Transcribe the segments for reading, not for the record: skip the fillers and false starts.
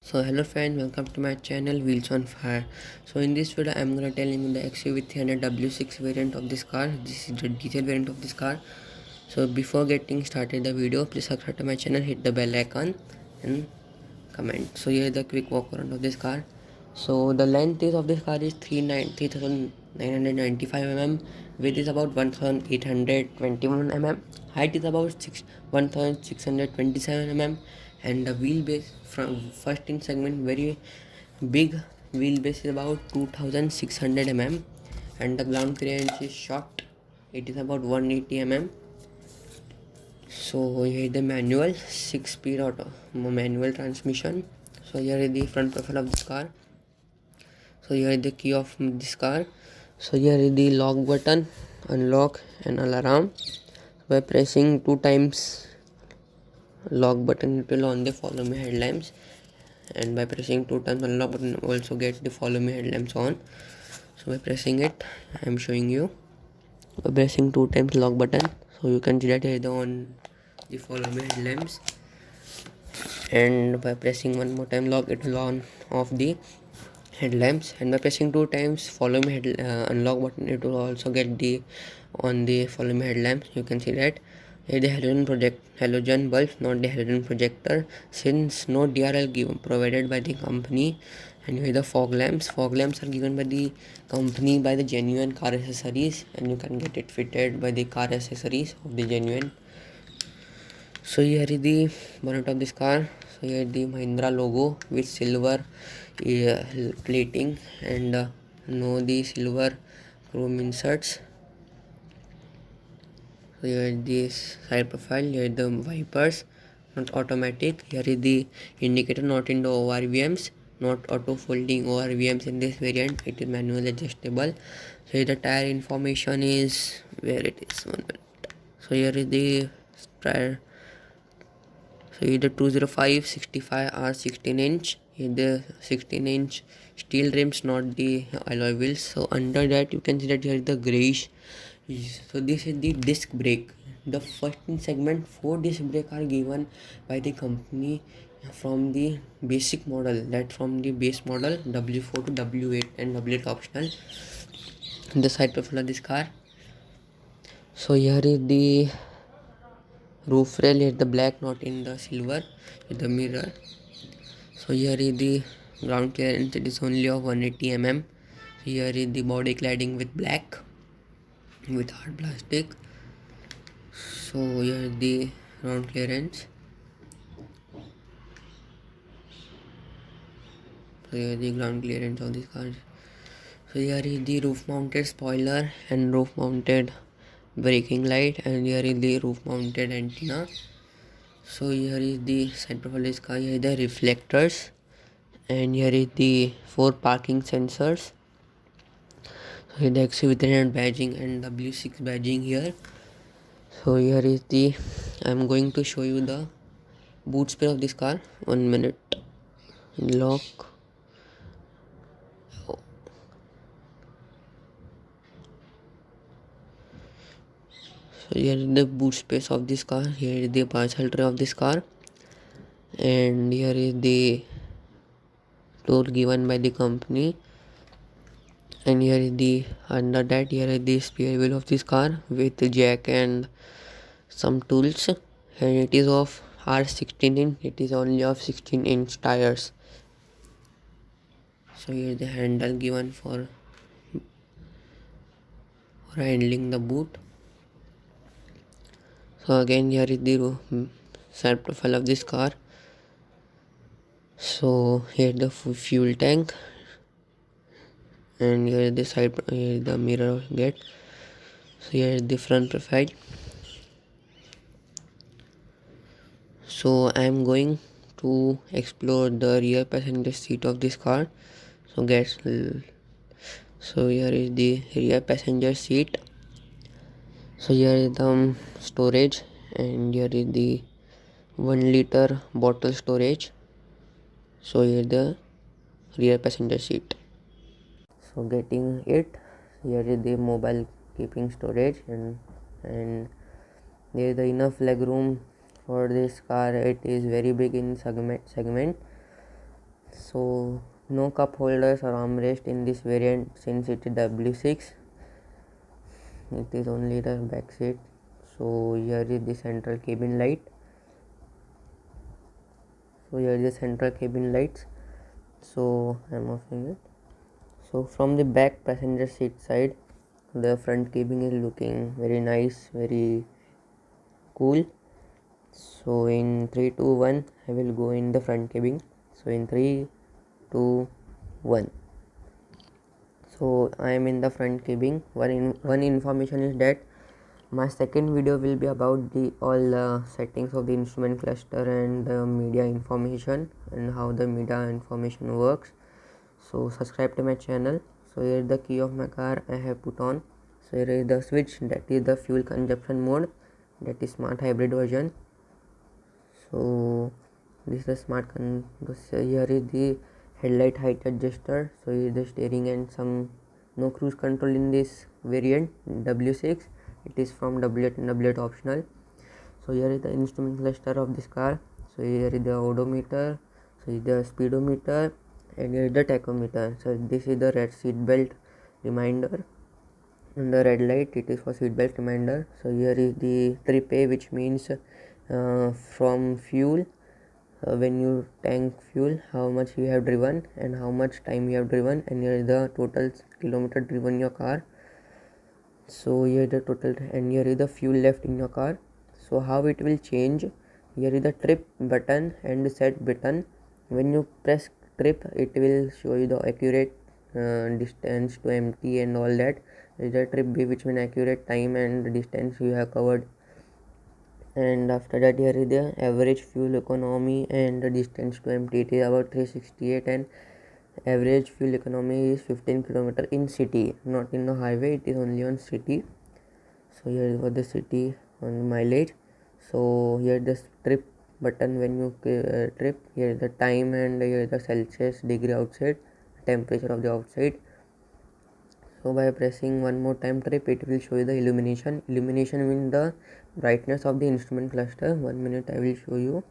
So hello friends, welcome to my channel Wheels on Fire. So in this video I'm gonna telling you the XUV300 W6 variant of this car. This is the diesel variant of this car. So before getting started the video, please subscribe to my channel, hit the bell icon and comment. So here is the quick walk around of this car. So the length is of this car is 3995 mm, width is about 1821 mm, height is about 1627 mm, and the wheelbase from first in segment very big wheelbase is about 2600 mm, and the ground clearance is short, it is about 180 mm. So here is the manual 6-speed auto manual transmission. So here is the front profile of this car. So here is the key of this car. So here is the lock button, unlock and alarm. By pressing 2 times lock button it will on the follow me headlamps, and by pressing 2 times unlock button also get the follow me headlamps on. So by pressing it I am showing you. By pressing 2 times lock button, so you can see that here the on the follow me headlamps, and by pressing one more time lock it will on off the headlamps, and by pressing 2 times follow me unlock button it will also get the on the follow me headlamps. You can see that here the halogen bulbs, not the halogen projector, since no DRL given provided by the company. And here the fog lamps are given by the company by the genuine car accessories, and you can get it fitted by the car accessories of the genuine. So here is the bonnet of this car. So here is the Mahindra logo with silver plating, and no the silver chrome inserts. So here is the side profile. Here is the wipers, not automatic. Here is the indicator, not in the ORVMs, not auto folding ORVMs in this variant. It is manual adjustable. So here the tire information is where it is. 1 minute. So here is the tire. So either 205 65 or 16 inch, the 16 inch steel rims, not the alloy wheels. So under that you can see that here is the grayish. So this is the disc brake. The first in segment 4 disc brake are given by the company from the basic model, that from the base model W4 to W8 and W8 optional. The side profile of this car. So here is the roof rail, here the black, not in the silver, with the mirror. So here is the ground clearance, it is only of 180 mm. Here is the body cladding with black with hard plastic. So here is the ground clearance. So here is the ground clearance of this car. So here is the roof mounted spoiler and roof mounted braking light, and here is the roof mounted antenna. So here is the side profile of this car. Here is the reflectors, and here is the 4 parking sensors. So here the XUV300 badging and W6 badging here. So here is the I'm going to show you the boot space of this car. 1 minute. Lock. So here is the boot space of this car. Here is the parcel tray of this car, and here is the tool given by the company, and here is the under that here is the spare wheel of this car with jack and some tools, and it is of R16 inch. It is only of 16-inch tires. So here is the handle given for handling the boot. So again here is the side profile of this car. So here the fuel tank, and here is the side, here is the mirror gate. So here is the front profile. So I am going to explore the rear passenger seat of this car. So so here is the rear passenger seat. So here is the storage, and here is the 1 liter bottle storage. So here is the rear passenger seat. So getting it, here is the mobile keeping storage, and there is the enough leg room for this car. It is very big in segment. So no cup holders or armrest in this variant since it is W6. It is only the back seat. So here is the central cabin light. So here is the central cabin lights. So I am offing it. So from the back passenger seat side, the front cabin is looking very nice, very cool. So in 3, 2, 1, I will go in the front cabin. So in 3, 2, 1. So I am in the front cabin. One information is that my second video will be about the all settings of the instrument cluster and the media information and how the media information works. So subscribe to my channel. So here is the key of my car I have put on. So here is the switch, that is the fuel consumption mode, that is smart hybrid version. So this is the here is the headlight height adjuster. So here is the steering and some no cruise control in this variant W6. It is from W8 and W8 optional. So here is the instrument cluster of this car. So here is the odometer, so here is the speedometer, and here is the tachometer. So this is the red seat belt reminder, and the red light, it is for seat belt reminder. So here is the trip A, which means from fuel, when you tank fuel, how much you have driven and how much time you have driven, and here is the total kilometer driven your car. So here is the total, and here is the fuel left in your car. So how it will change, here is the trip button and set button. When you press trip, it will show you the accurate distance to empty and all that. Is the trip B, which means accurate time and distance you have covered. And after that, here is the average fuel economy and the distance to empty. It is about 368, and average fuel economy is 15 km in city, not in the highway, it is only on city. So here is for the city on mileage. So here is the trip button when you trip. Here is the time, and here is the Celsius degree outside, temperature of the outside. So by pressing one more time trip, it will show you the illumination. Illumination means the brightness of the instrument cluster. 1 minute I will show you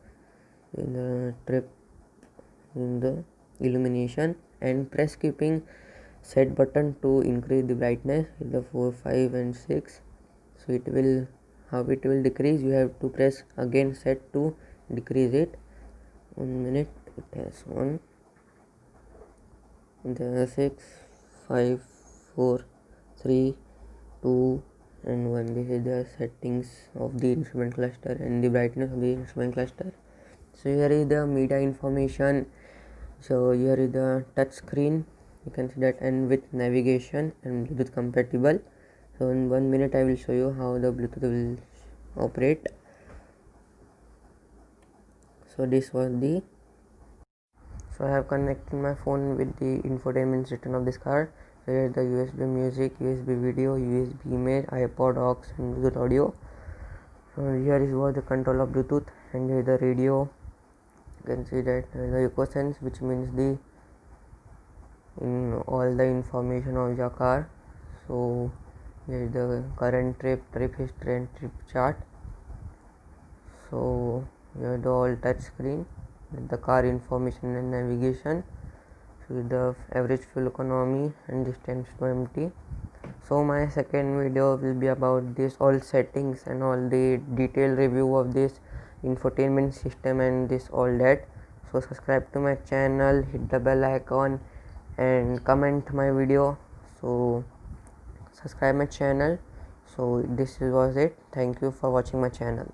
in the trip, in the illumination. And press keeping set button to increase the brightness, the 4, 5 and 6. So it will, how it will decrease, you have to press again set to decrease it. 1 minute, it has 1, the 6, 5, 4, 3, 2 and 1. This is the settings of the instrument cluster and the brightness of the instrument cluster. So here is the media information. So here is the touch screen, you can see that, and with navigation and Bluetooth compatible. So in 1 minute I will show you how the Bluetooth will operate. So this was the, so I have connected my phone with the infotainment system of this car. So here is the USB music, USB video, USB image, iPod aux and Bluetooth audio. So here is what the control of Bluetooth, and here is the radio. You can see that the EcoSense, which means the in all the information of your car. So here is the current trip history and trip chart. So here is the all touch screen with the car information and navigation. So the average fuel economy and distance to empty. So my second video will be about this all settings and all the detailed review of this infotainment system and this all that. So subscribe to my channel, hit the bell icon and comment my video. So subscribe my channel. So this was it. Thank you for watching my channel.